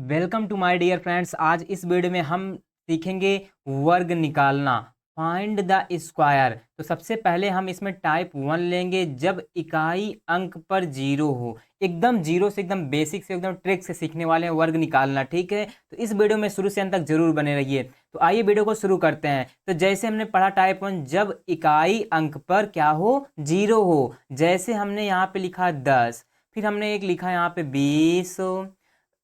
Welcome to my dear friends. आज इस video में हम सीखेंगे वर्ग निकालना, फाइंड द स्क्वायर। तो सबसे पहले हम इसमें टाइप 1 लेंगे जब इकाई अंक पर जीरो हो। एकदम जीरो से एकदम बेसिक से एकदम ट्रिक से सीखने वाले हैं वर्ग निकालना, ठीक है। तो इस वीडियो में शुरू से अंत तक जरूर बने रहिए। तो आइए वीडियो को शुरू करते हैं। तो जैसे हमने पढ़ा टाइप 1, जब इकाई अंक पर क्या हो, जीरो हो। जैसे हमने यहाँ पे लिखा 10, फिर हमने एक लिखा यहाँ पे 20,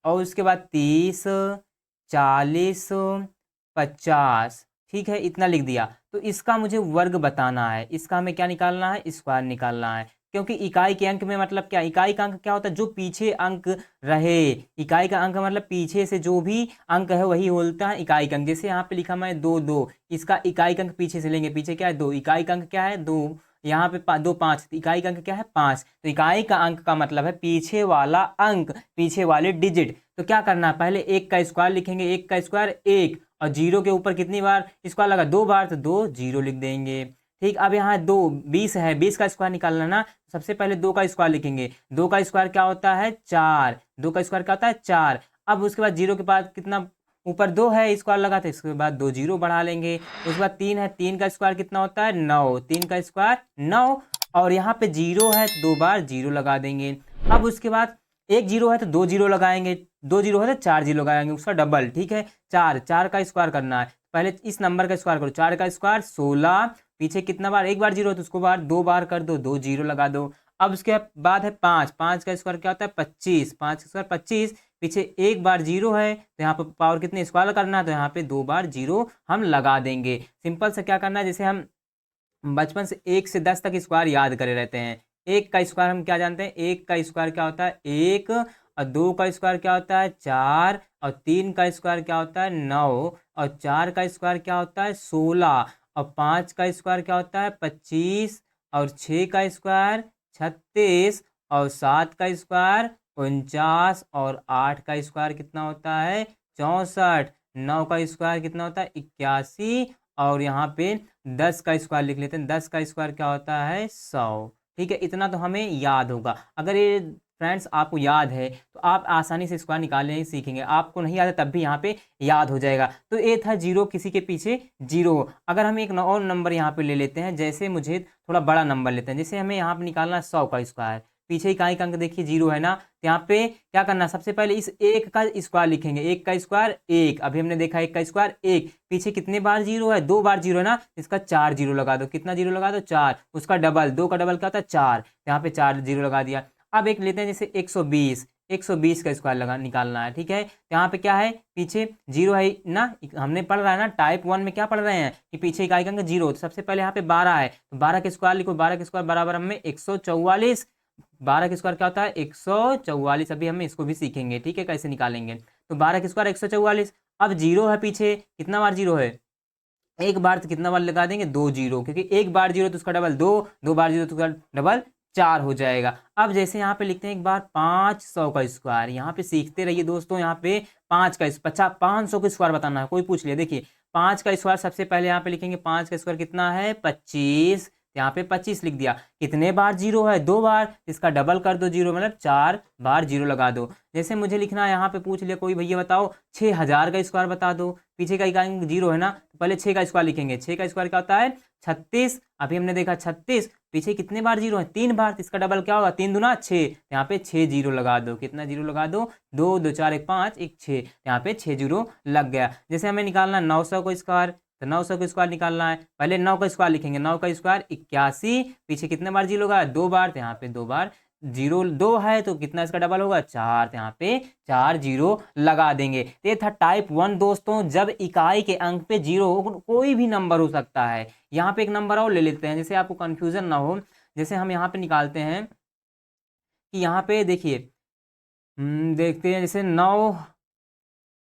और उसके बाद 30, 40, 50, ठीक है, इतना लिख दिया। तो इसका मुझे वर्ग बताना है, इसका हमें क्या निकालना है, स्क्वायर निकालना है। क्योंकि इकाई के अंक में मतलब क्या, इकाई का अंक क्या होता है, जो पीछे अंक रहे। इकाई का अंक मतलब पीछे से जो भी अंक है वही होता है इकाई का अंक। जैसे यहाँ पे लिखा मैं 2 2, इसका इकाई का अंक पीछे से लेंगे, पीछे क्या है 2, इकाई का अंक क्या है 2, यहाँ पे 2 5, इकाई का अंक क्या है 5। तो इकाई का अंक का मतलब है पीछे वाला अंक, पीछे वाले डिजिट। तो क्या करना है, पहले एक का स्क्वायर लिखेंगे, एक का स्क्वायर एक, और जीरो के ऊपर कितनी बार स्क्वायर लगा, 2 बार, तो 2 जीरो लिख देंगे। ठीक, अब यहाँ 2 20 है, 20 का स्क्वायर निकालना ना। सबसे पहले 2 का स्क्वायर लिखेंगे, 2 का स्क्वायर क्या होता है 4, 2 का स्क्वायर क्या होता है 4। अब उसके बाद जीरो के बाद कितना, ऊपर 2 है, स्क्वायर लगा था, इसके बाद 2 जीरो बढ़ा लेंगे। उसके बाद 3 है, 3 का स्क्वायर कितना होता है 9, 3 का स्क्वायर 9, और यहाँ पे जीरो है तो 2 बार जीरो लगा देंगे। अब उसके बाद एक जीरो है तो 2 जीरो लगाएंगे, 2 जीरो है तो 4 जीरो लगाएंगे, उसका डबल, ठीक है। 4, 4 का स्क्वायर करना है, पहले इस नंबर का स्क्वायर करो, 4 का स्क्वायर 16, पीछे कितना बार, एक बार जीरो है तो उसको बार 2 बार कर दो, 2 जीरो लगा दो। अब उसके बाद है 5, 5 का स्क्वायर क्या होता है 25, 5 का स्क्वायर 25, पीछे एक बार जीरो है तो यहाँ पर पावर कितने स्क्वायर करना है, तो यहाँ पे 2 बार जीरो हम लगा देंगे। सिंपल से क्या करना है, जैसे हम बचपन से 1 से 10 तक स्क्वायर याद करे रहते हैं। एक का स्क्वायर हम क्या जानते हैं, एक का स्क्वायर क्या होता है 1, और 2 का स्क्वायर क्या होता है 4, और 3 का स्क्वायर क्या होता है 9, और 4 का स्क्वायर क्या होता है 16, और 5 का स्क्वायर क्या होता है 25, और 6 का स्क्वायर 36, और 7 का स्क्वायर 49, और 8 का स्क्वायर कितना होता है 64, 9 का स्क्वायर कितना होता है 81, और यहाँ पे 10 का स्क्वायर लिख लेते हैं, 10 का स्क्वायर क्या होता है 100। ठीक है, इतना तो हमें याद होगा। अगर ये फ्रेंड्स आपको याद है तो आप आसानी से स्क्वायर निकालने ही सीखेंगे। आपको नहीं याद है तब भी यहाँ पे याद हो जाएगा। तो ये था जीरो, किसी के पीछे जीरो हो। अगर हम एक और नंबर यहाँ पे ले लेते हैं, जैसे मुझे थोड़ा बड़ा नंबर लेते हैं, जैसे हमें यहाँ पे निकालना है 100 का स्क्वायर, पीछे इकाई का अंक देखिए जीरो है ना। तो यहाँ पे क्या करना है, सबसे पहले इस एक का स्क्वायर लिखेंगे, एक का स्क्वायर एक, अभी हमने देखा एक का स्क्वायर एक, पीछे कितने बार जीरो है 2 बार जीरो है ना, इसका 4 जीरो लगा दो, कितना जीरो लगा दो 4, उसका डबल, 2 का डबल क्या होता है 4, यहाँ पे 4 जीरो लगा दिया। अब एक लेते हैं जैसे 120, 120 का स्क्वायर लगा निकालना है, ठीक है। तो यहाँ पे क्या है, पीछे जीरो है ना, हमने पढ़ रहा है ना टाइप 1 में क्या पढ़ रहे हैं कि पीछे इकाई का अंक जीरो। तो सबसे पहले यहाँ पे 12 है, तो 12 के स्क्वायर लिखो, 12 के स्क्वायर बराबर हमें 144, 12 के स्क्वायर क्या होता है 144। अभी हम इसको भी सीखेंगे, ठीक है, कैसे निकालेंगे। तो 12 के स्क्वायर 144, अब जीरो है पीछे, कितना बार जीरो है एक बार, तो कितना बार लगा देंगे 2 जीरो, क्योंकि एक बार जीरो तो उसका डबल 2, 2 बार जीरो तो उसका डबल 4 हो जाएगा। अब जैसे यहाँ पे लिखते हैं एक बार 500 का स्क्वायर, यहाँ पे सीखते रहिए दोस्तों। यहाँ पे 5 का 50 500 का स्क्वायर बताना है, कोई पूछ लिया, देखिए 5 का स्क्वायर सबसे पहले यहाँ पे लिखेंगे, 5 का स्क्वायर कितना है 25, यहाँ पे 25 लिख दिया। कितने बार जीरो है 2 बार, इसका डबल कर दो जीरो, मतलब 4 बार जीरो लगा दो। जैसे मुझे लिखना है, यहाँ पे पूछ लिया कोई, भैया बताओ 6000 का स्क्वायर बता दो, पीछे का इकाई जीरो है ना, तो पहले 6 का स्क्वायर लिखेंगे, 6 का स्क्वायर क्या होता है 36, अभी हमने देखा 36, पीछे कितने बार जीरो है 3 बार, तो इसका डबल क्या होगा 3 दूना 6, यहाँ पे 6 जीरो लगा दो, कितना जीरो लगा दो 2 2 4 1 5 1 6, यहाँ पे 6 जीरो लग गया। जैसे हमें निकालना 900 को स्क्वायर, तो 900 का स्क्वायर निकालना है, पहले 9 का स्क्वायर लिखेंगे, 9 का स्क्वायर 81, पीछे कितने बार जीरो होगा 2 बार, तो यहाँ पे 2 बार जीरो, 2 है तो कितना इसका डबल होगा 4, तो यहाँ पे 4 जीरो लगा देंगे। तो ये था टाइप 1 दोस्तों, जब इकाई के अंक पे जीरो हो, कोई भी नंबर हो सकता है। यहाँ पे एक नंबर और ले लेते हैं, जैसे आपको कंफ्यूजन ना हो। जैसे हम यहाँ पे निकालते हैं कि यहाँ पे देखिए, देखते हैं जैसे 9,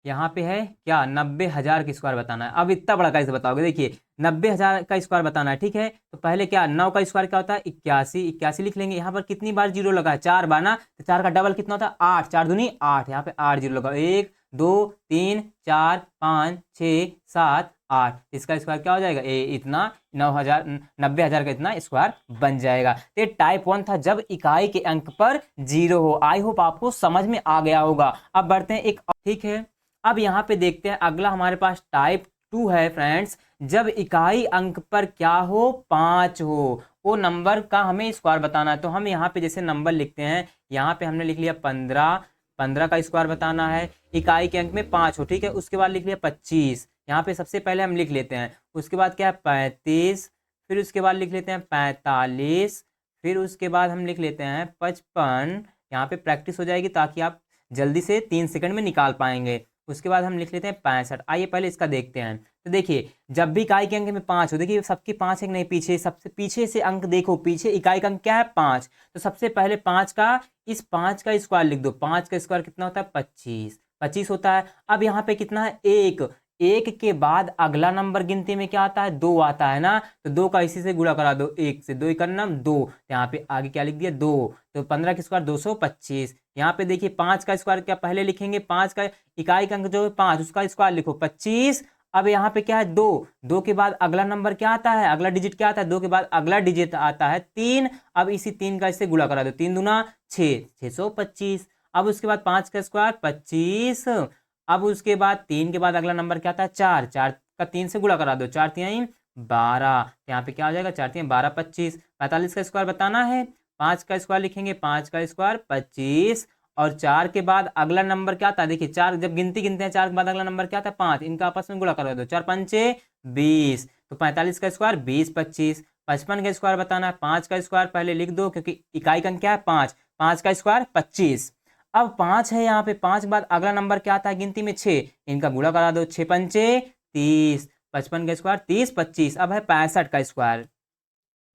यहाँ पे है क्या 90,000 की स्क्वायर बताना है। अब इतना बड़ा कैसे बताओगे, देखिए 90,000 का स्क्वायर बताना है, ठीक है। तो पहले क्या 9 का स्क्वायर क्या होता है 81, 81 लिख लेंगे। यहाँ पर कितनी बार जीरो लगा है 4 बार ना, तो 4 का डबल कितना होता है 8, 4 दूनी 8, यहाँ पे 8 जीरो लगा, 1 2 3 4 5 6 7 8, इसका स्क्वायर क्या हो जाएगा इतना 9,000 90,000 का इतना स्क्वायर बन जाएगा। तो ये टाइप 1 था जब इकाई के अंक पर 0 हो। आई होप आपको समझ में आ गया होगा। अब बढ़ते हैं एक, ठीक है। अब यहाँ पे देखते हैं अगला हमारे पास टाइप 2 है फ्रेंड्स, जब इकाई अंक पर क्या हो 5 हो, वो नंबर का हमें स्क्वायर बताना है। तो हम यहाँ पे जैसे नंबर लिखते हैं, यहाँ पे हमने लिख लिया 15, 15 का स्क्वायर बताना है, इकाई के अंक में 5 हो, ठीक है। उसके बाद लिख लिया 25, यहाँ पे सबसे पहले हम लिख लेते हैं। उसके बाद क्या है 35, फिर उसके बाद लिख लेते हैं 45, फिर उसके बाद हम लिख लेते हैं 55। यहाँ पे प्रैक्टिस हो जाएगी ताकि आप जल्दी से 3 सेकंड में निकाल पाएंगे। उसके बाद हम लिख लेते हैं 65। आइए पहले इसका देखते हैं। तो देखिए जब भी इकाई के अंक में 5 हो, देखिए सबके 5 है कि नहीं, पीछे सबसे पीछे से अंक देखो, पीछे इकाई का अंक क्या है 5। तो सबसे पहले 5 का, इस 5 का स्क्वायर लिख दो। 5 का स्क्वायर कितना होता है 25, 25 होता है। अब यहाँ पे कितना है 1, 1 के बाद अगला नंबर गिनती में क्या आता है 2 आता है ना, तो 2 का इसी से गुणा करा दो, 1 से 2 का नाम 2, यहाँ पे आगे क्या लिख दिया 2। तो 15 का स्क्वायर 225। यहाँ पे देखिए 5 का स्क्वायर क्या पहले लिखेंगे, 5 का इकाई का अंक जो है 5, उसका स्क्वायर लिखो 25। अब यहाँ पे क्या है 2, 2 के बाद अगला नंबर क्या आता है, अगला डिजिट क्या आता है, 2 के बाद अगला डिजिट आता है 3। अब इसी 3 का इससे गुणा करा दो, 3 दूना 6, 625। अब उसके बाद 5 का स्क्वायर 25। अब उसके बाद 3 के बाद अगला नंबर क्या आता है 4, 4 का 3 से गुणा करा दो, 4 3 12। यहाँ पे क्या हो जाएगा 4 3 12 25। 45 का स्क्वायर बताना है, 5 का स्क्वायर लिखेंगे, 5 का स्क्वायर 25। और 4 के बाद अगला नंबर क्या आता है, देखिए 4 जब गिनती गिनते हैं 4 के बाद अगला नंबर क्या आता है 5, इनका आपस में गुणा करा दो, 4 पंचे 20। तो 45 का स्क्वायर 20 25। 55 का स्क्वायर बताना है, 5 का स्क्वायर पहले लिख दो क्योंकि इकाई का अंक क्या है 5, 5 का स्क्वायर 25। अब 5 है यहाँ पे, 5 के बाद अगला नंबर क्या आता है गिनती में 6, इनका गुणा करा दो, 6 पंचे 30। 55 का स्क्वायर 30 25। अब है 65 का स्क्वायर,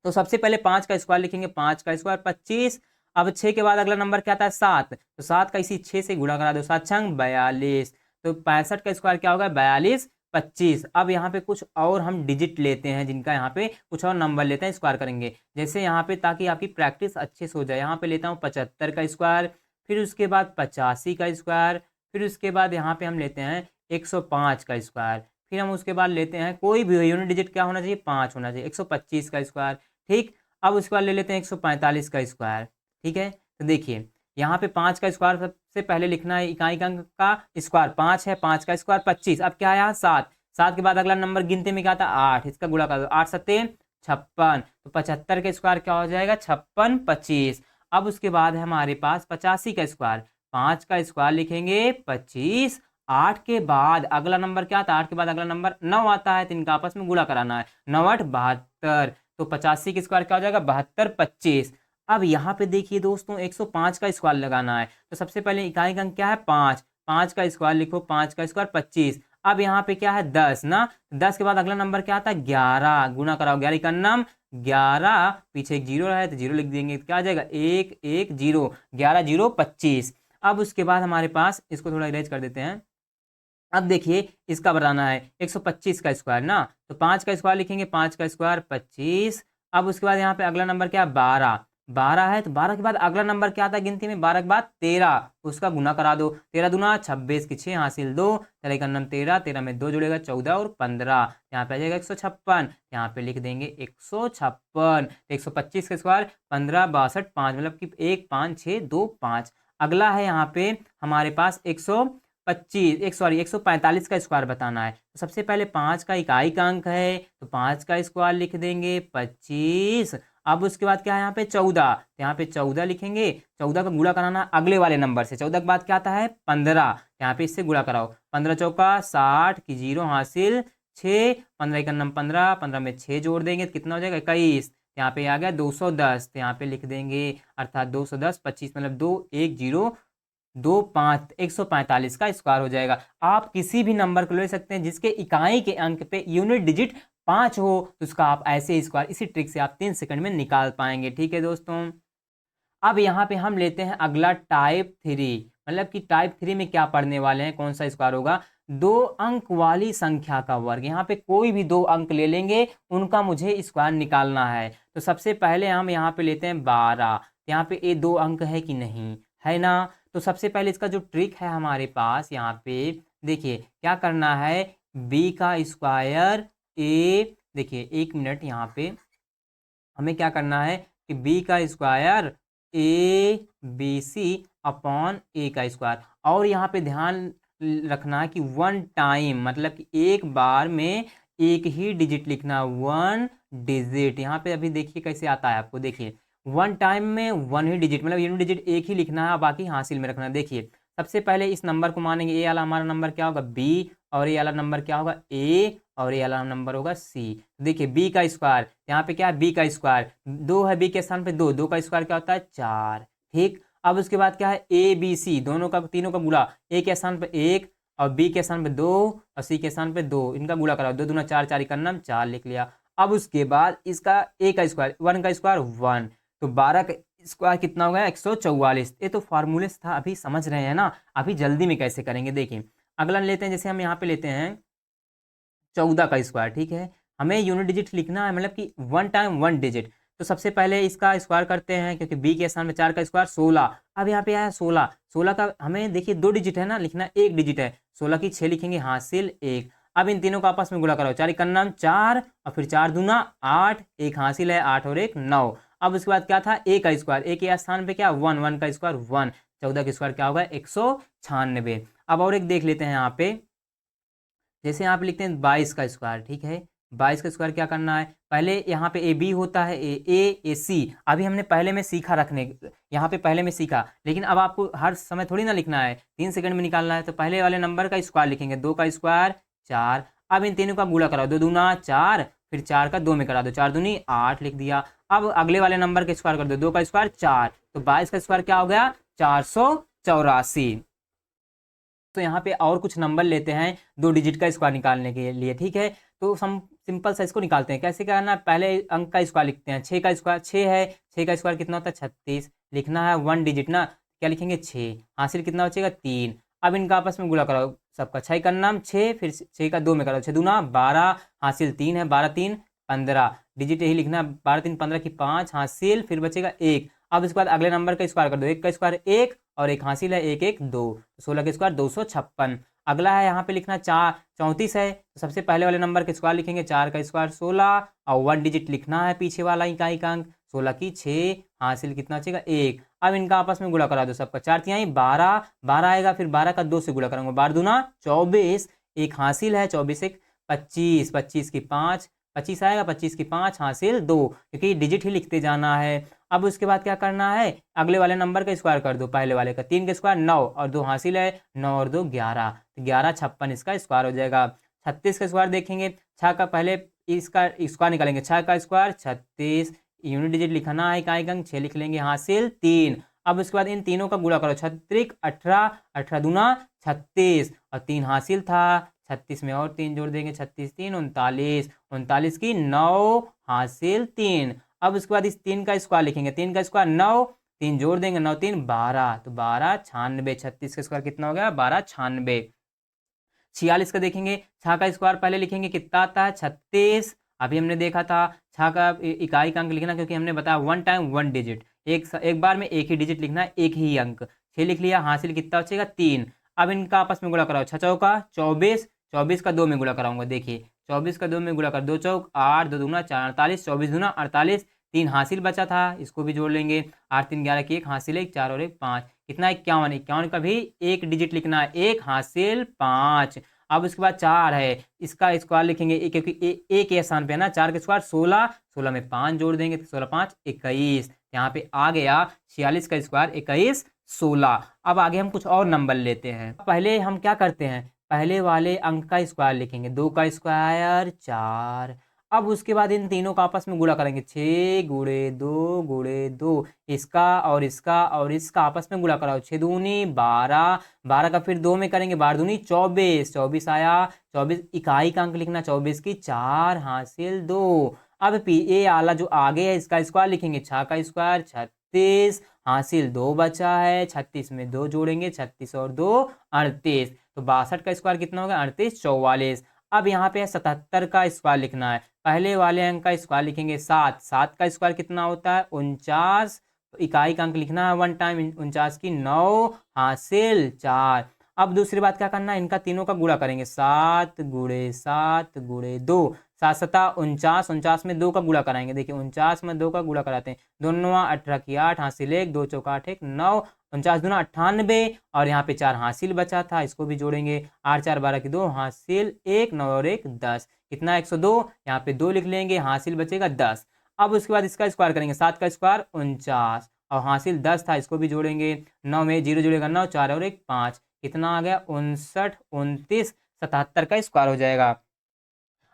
तो सबसे पहले 5 का स्क्वायर लिखेंगे, 5 का स्क्वायर 25। अब 6 के बाद अगला नंबर क्या आता है 7, तो 7 का इसी 6 से गुणा करा दो, 7 छंग 42। तो 65 का स्क्वायर क्या होगा 42 25। अब यहाँ पे कुछ और हम डिजिट लेते हैं, जिनका यहाँ पे कुछ और नंबर लेते हैं, स्क्वायर करेंगे जैसे यहाँ पे, ताकि आपकी प्रैक्टिस अच्छे से हो जाए। यहाँ पे लेता हूँ 75 का स्क्वायर, फिर उसके बाद 85 का स्क्वायर, फिर उसके बाद यहाँ पे हम लेते हैं 105 का स्क्वायर, फिर हम उसके बाद लेते हैं कोई भी यूनिट डिजिट क्या होना चाहिए 5 होना चाहिए, 125 का स्क्वायर, ठीक। अब उसके बाद ले लेते हैं 145 का स्क्वायर, ठीक है। तो देखिए यहाँ पे 5 का स्क्वायर सबसे पहले लिखना है, इकाई का अंक का स्क्वायर 5 है, 5 का स्क्वायर 25। अब क्या है यहाँ 7, 7 के बाद अगला नंबर गिनते में क्या था 8, इसका गुणा कर दो, 8 सत्ते 56। तो 75 का स्क्वायर क्या हो जाएगा 56 25। अब उसके बाद है हमारे पास 85 का स्क्वायर, 5 का स्क्वायर लिखेंगे 25। 8 के बाद अगला नंबर क्या था, 8 के बाद अगला नंबर 9 आता है, तो इनका आपस में गुणा कराना है, 9 8 72। तो 85 के स्क्वायर क्या हो जाएगा 72 25। अब यहाँ पे देखिए दोस्तों 105 का स्क्वायर लगाना है, तो सबसे पहले इकाई का अंक क्या है 5, 5 का स्क्वायर लिखो, 5 का स्क्वायर 25। अब यहाँ पे क्या है 10 ना, 10 के बाद अगला नंबर क्या आता है 11, गुणा कराओ, 11 का नाम 11, पीछे एक जीरो है तो जीरो लिख देंगे, क्या आ जाएगा 1 1 0, 11 0 25। अब उसके बाद हमारे पास इसको थोड़ा इरेज कर देते हैं। अब देखिए इसका बताना है 125 का स्क्वायर ना, तो 5 का स्क्वायर लिखेंगे, 5 का स्क्वायर 25। अब उसके बाद यहाँ पे अगला नंबर क्या है 12, 12 है, तो 12 के बाद अगला नंबर क्या आता है गिनती में, 12 के बाद 13, उसका गुना करा दो, 13 दूना 26 की 6 हासिल 2, 13 का नाम 13, 13 में 2 जुड़ेगा 14 और 15, यहाँ पे आ जाएगा 156, यहाँ पे लिख देंगे 156। 125 का स्क्वायर 15 62 5, मतलब कि 1 5 6 2 5। अगला है यहाँ पे हमारे पास 145 का स्क्वायर बताना है, तो सबसे पहले 5 का इकाई का अंक है, तो 5 का स्क्वायर लिख देंगे 25। अब उसके बाद क्या है यहाँ पे 14, तो यहाँ पे 14 लिखेंगे, 14 का गुणा कराना अगले वाले नंबर से, 14 के बाद क्या आता है 15, यहाँ पे इससे गुणा कराओ, 15 चौका 60 की 0 हासिल 6, 15 का नंबर 15, 15 में 6 जोड़ देंगे तो कितना हो जाएगा 21, यहाँ पे आ गया 210, तो यहाँ पे लिख देंगे अर्थात 210 25, मतलब 2 1 0 2 5, 145 का स्क्वायर हो जाएगा। आप किसी भी नंबर को ले सकते हैं जिसके इकाई के अंक पे यूनिट डिजिट 5 हो, तो उसका आप ऐसे स्क्वायर इसी ट्रिक से आप 3 सेकंड में निकाल पाएंगे, ठीक है दोस्तों। अब यहाँ पे हम लेते हैं अगला टाइप 3, मतलब कि टाइप 3 में क्या पढ़ने वाले हैं, कौन सा स्क्वायर होगा, 2 अंक वाली संख्या का वर्ग। यहाँ पे कोई भी 2 अंक ले लेंगे, उनका मुझे स्क्वायर निकालना है। तो सबसे पहले हम यहाँ पे लेते हैं 12, यहाँ पे ये 2 अंक है कि नहीं है ना, तो सबसे पहले इसका जो ट्रिक है हमारे पास यहाँ पे देखिए क्या करना है, बी का स्क्वायर ए, देखिए एक मिनट, यहाँ पे हमें क्या करना है कि बी का square A B C upon A का स्क्वायर, और यहाँ पे ध्यान रखना है कि वन टाइम मतलब कि एक बार में एक ही डिजिट लिखना, वन डिजिट। यहाँ पे अभी देखिए कैसे आता है आपको, देखिए वन टाइम में वन ही डिजिट मतलब यूनिट डिजिट एक ही लिखना है, बाकी हासिल में रखना है। देखिए सबसे पहले इस नंबर को मानेंगे, ए वाला हमारा नंबर क्या होगा बी, और ये वाला नंबर क्या होगा ए, और ये वाला नंबर होगा सी। देखिए बी का स्क्वायर, यहाँ पे क्या है बी का स्क्वायर, दो है बी के स्थान पे दो, दो का स्क्वायर क्या होता है 4, ठीक। अब उसके बाद क्या है ए बी सी, दोनों का तीनों का गुणा, ए के स्थान पे 1 और बी के स्थान पे 2 और सी के स्थान पे 2, इनका गुणा कराओ, 2 दूना 4, 4 इक्का नाम 4 लिख लिया। अब उसके बाद इसका ए का स्क्वायर, 1 का स्क्वायर 1, तो 12 का स्क्वायर कितना हो गया 144। ये तो फार्मूले था, अभी समझ रहे हैं ना, अभी जल्दी में कैसे करेंगे देखिए। अगला लेते हैं, जैसे हम यहाँ पे लेते हैं 14 का स्क्वायर, ठीक है। हमें यूनिट डिजिट लिखना है, मतलब कि वन टाइम वन डिजिट। तो सबसे पहले इसका स्क्वायर करते हैं, क्योंकि बी के स्थान में 4 का स्क्वायर 16। अब यहाँ पे आया 16, 16 का हमें देखिए दो डिजिट है ना, लिखना एक डिजिट है, 16 की 6 लिखेंगे, हासिल 1। अब इन तीनों को आपस में गुणा करो, 4 इक्का नाम 4 और फिर 4 दूना 8, एक हासिल है 8 और 1 9। अब उसके बाद क्या था ए का स्क्वायर, ए के स्थान पे क्या 1, 1 का स्क्वायर 1, 14 का स्क्वायर क्या होगा 196। अब और एक देख लेते हैं यहाँ पे, जैसे यहाँ पे लिखते हैं 22 का स्क्वायर, ठीक है। 22 का स्क्वायर क्या करना है, पहले यहाँ पे ए बी होता है, ए सी, अभी हमने पहले में सीखा रखने, यहाँ पे पहले में सीखा, लेकिन अब आपको हर समय थोड़ी ना लिखना है, 3 सेकंड में निकालना है। तो पहले वाले नंबर का स्क्वायर लिखेंगे, 2 का स्क्वायर 4। अब इन तीनों का गुणा कराओ, 2 दूना 4, फिर 4 का 2 में करा दो, 4 दूनी 8 लिख दिया। अब अगले वाले नंबर का स्क्वायर कर दो, 2 का स्क्वायर 4, तो 22 का स्क्वायर क्या हो गया 484। तो यहाँ पे और कुछ नंबर लेते हैं दो डिजिट का स्क्वायर निकालने के लिए, ठीक है। तो हम सिंपल सा इसको निकालते हैं, कैसे करना है, पहले अंक का स्क्वायर लिखते हैं, 6 का स्क्वायर 6 है, 6 का स्क्वायर कितना होता है 36, लिखना है वन डिजिट ना, क्या लिखेंगे 6, हासिल कितना बचेगा 3। अब इनका आपस में गुणा कराओ, सबका 6 का नाम 6, फिर 6 का 2 में कराओ, 6 दूना 12, हासिल 3 है, 12 3 15, डिजिट यही लिखना है, 12 3 15 की 5, हासिल फिर बचेगा 1। अब इसके बाद अगले नंबर का स्क्वायर कर दो, 1 का स्क्वायर 1 और एक हासिल है 1 1 2, 16 के स्क्वायर 256। अगला है यहाँ पे लिखना 4 34 है, तो सबसे पहले वाले नंबर के स्क्वायर लिखेंगे, 4 का स्क्वायर 16 और वन डिजिट लिखना है पीछे वाला इकाई का अंक, 16 की 6, हासिल कितना बचेगा 1। अब इनका आपस में गुणा करा दो, सबका 4 तिहाई 12, 12 आएगा, फिर 12 का 2 से गुणा करूंगा, 12 दूना 24, एक हासिल है 24 एक 25, 25 की 5, 25 आएगा, 25 की 5 हासिल 2, क्योंकि डिजिट ही लिखते जाना है। अब उसके बाद क्या करना है, अगले वाले नंबर का स्क्वायर कर दो, पहले वाले का 3 का स्क्वायर 9 और 2 हासिल है, 9 और 2 11, तो 11 56 इसका स्क्वायर हो जाएगा। 36 का स्क्वायर देखेंगे, 6 का पहले इसका स्क्वायर निकालेंगे, 6 का स्क्वायर 36, यूनिट डिजिट लिखना है इकाई अंक 6 लिख लेंगे, हासिल 3। अब उसके बाद इन तीनों का गुणा करो, 36 18, 18 दूना 36 और 3 हासिल था, 36 में और 3 जोड़ देंगे, 36 3 39, 39 की 9 हासिल 3। अब उसके बाद इस 3 का स्क्वायर लिखेंगे, 3 का स्क्वायर 9, 3 जोड़ देंगे, 9 3 12, तो 12 96, 36 का स्क्वायर कितना हो गया 12 96। 46 का देखेंगे, 6 का स्क्वायर पहले लिखेंगे, कितना आता है 36, अभी हमने देखा था 6 का इकाई का अंक लिखना, क्योंकि हमने बताया वन टाइम वन डिजिट, एक बार में एक ही डिजिट लिखना है, एक ही अंक, 6 लिख लिया, हासिल कितना बचेगा 3। अब इनका आपस में गुणा कराओ, 6 चौका 24, 24 का 2 में गुणा कराऊंगा, देखिए 24 का 2 में गुणा कर, 2 चौक 8, 2 दूना 4 48, 24 दूना 48, 3 हासिल बचा था, इसको भी जोड़ लेंगे, 8 3 11 की 1 हासिल 1 4 और 1 5, कितना 51, 51 का भी एक डिजिट लिखना है, 1 हासिल 5। अब उसके बाद 4 है, इसका स्क्वायर लिखेंगे, क्योंकि ए के स्थान पे है ना, 4 के स्क्वायर 16, 16 में 5 जोड़ देंगे, तो 16 5 21, यहाँ पे आ गया 46 का स्क्वायर 21 16। अब आगे हम कुछ और नंबर लेते हैं, पहले हम क्या करते हैं, पहले वाले अंक का स्क्वायर लिखेंगे, 2 का स्क्वायर 4। अब उसके बाद इन तीनों का आपस में गुणा करेंगे, 6 गुणे 2 गुणे 2, इसका और इसका और इसका आपस में गुणा कराओ, 6 दूनी 12, 12 का फिर 2 में करेंगे, 12 दूनी 24, 24 आया, 24 इकाई का अंक लिखना, 24 की 4 हासिल 2। अब पी ए आला जो आगे है इसका स्क्वायर लिखेंगे, 6 का स्क्वायर 36, हासिल 2 बचा है, 36 में 2 जोड़ेंगे, 36 और 2 38, तो 62 का स्क्वायर कितना होगा 38 44। अब यहाँ पे 77 का स्क्वायर लिखना है, पहले वाले अंक का स्क्वायर लिखेंगे 7, 7 का स्क्वायर कितना होता है 49, तो इकाई का अंक लिखना है वन टाइम, 49 की 9 हासिल 4। अब दूसरी बात क्या करना है, इनका तीनों का गुणा करेंगे, 7 × 7 × 2, 7 × 7 = 49, 49 में 2 का गुणा कराएंगे, देखिए 49 में 2 का गुणा कराते हैं, 2 9 18 की 8, हासिल 1, 2 चौका 8 1 9, 49 दूना 98, और यहाँ पे 4 हासिल बचा था, इसको भी जोड़ेंगे, 8 4 12 की 2, हासिल 1, 9 और 1 10, कितना 102, यहाँ पे 2 लिख लेंगे, हासिल बचेगा 10। अब उसके बाद इसका स्क्वायर करेंगे, 7 का स्क्वायर 49, और हासिल 10 था, इसको भी जोड़ेंगे, 9 में 0 जुड़ेगा 9, 4 और 1 5, कितना आ गया 59 29 77 का स्क्वायर हो जाएगा।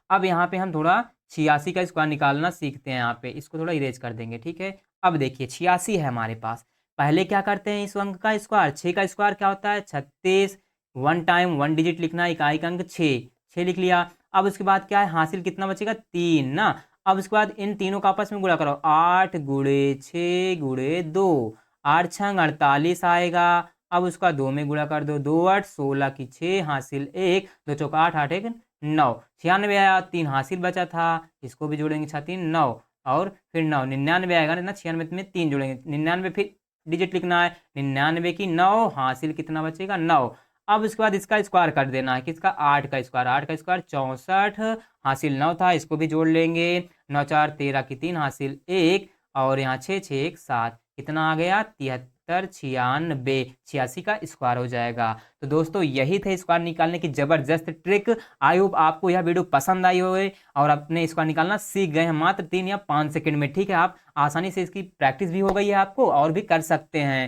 अब यहाँ पे हम थोड़ा 86 का स्क्वायर निकालना सीखते हैं, यहाँ पे इसको थोड़ा इरेज कर देंगे, ठीक है। अब देखिए 86 है हमारे पास, पहले क्या करते हैं इस अंक का स्क्वायर, 6 का स्क्वायर क्या होता है 36, 1 टाइम 1 डिजिट लिखना, इकाई का अंक 6 लिख लिया। अब उसके बाद क्या है, हासिल कितना बचेगा 3 ना। अब उसके बाद इन तीनों का आपस में गुणा करो, 8 × 6 × 2, 8 6 48 आएगा। अब उसका 2 में गुणा कर दो, 2 8 16 की 6, हासिल 1, 2 चौका 8 8 1 9, 96 आया, 3 हासिल बचा था, इसको भी जोड़ेंगे 6 3 9, और फिर 9, 99 आएगा ना, 96 में 3 जोड़ेंगे, 99 फिर डिजिट लिखना है, 99 की 9, हासिल कितना बचेगा 9। अब उसके बाद इसका स्क्वायर कर देना है, किसका 8 का स्क्वायर, 8 का स्क्वायर 64, हासिल 9 था, इसको भी जोड़ लेंगे, 9 4 13 की 3, हासिल 1, और यहाँ 6 6 1 7, कितना आ गया 73 96, 86 का स्क्वायर हो जाएगा। तो दोस्तों यही थे स्क्वायर निकालने की जबरदस्त ट्रिक। आई होप आपको यह वीडियो पसंद आई होगी और अपने स्क्वायर निकालना सीख गए हैं मात्र 3 या 5 सेकंड में, ठीक है। आप आसानी से इसकी प्रैक्टिस भी हो गई है आपको, और भी कर सकते हैं।